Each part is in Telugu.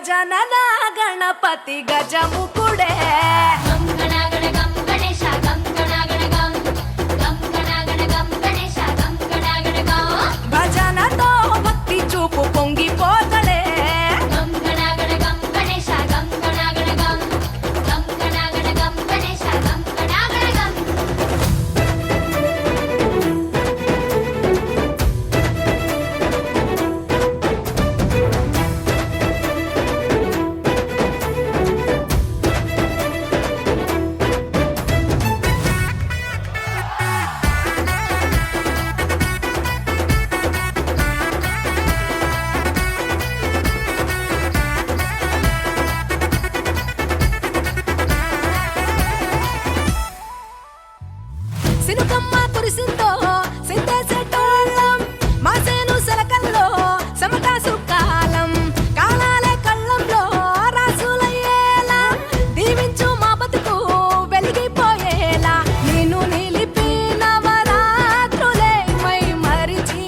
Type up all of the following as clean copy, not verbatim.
గజనన గణపతి గజముకుడే గం గణగణ గం గణేశ గం గణగణ గం గం గణగణ గం గణేశ గం గణగణ గం భజనతో భక్తి చూపు పొంగిపోతడే గం గణగణ గం గణేశ గం గణగణ గం గం గణగణ గం గణేశ గం గణగణ గం సినుకమ్మ కురిసిందో సిందేసేటోళ్ళం మాసేను సెలకల్లో సమటాసు కాలం కాలాలే కళ్ళంలో రాసులయ్యేలా దీవించు మా బతుకు వెలిగిపోయేలా నిన్ను నిలిపిన వరాత్రులే మై మరిచిపోతాములే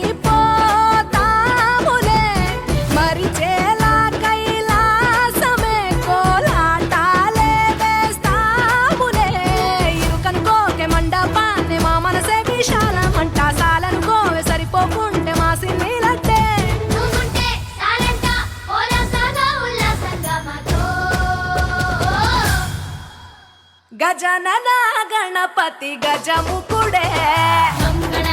మరిచేలా కైలాసమే కోలాటాలే వేస్తాములే ఇరుకనుకోకే మండపాన్ని మా మనసే విశాలమంట సాలనుకోవే సరిపోకుంటే మా సిన్నీలట్టే నువ్వుంటే సాలంట ఓలాసగా ఉల్లాసంగా మాతో గజనన గణపతి గజముకుడే గం గణ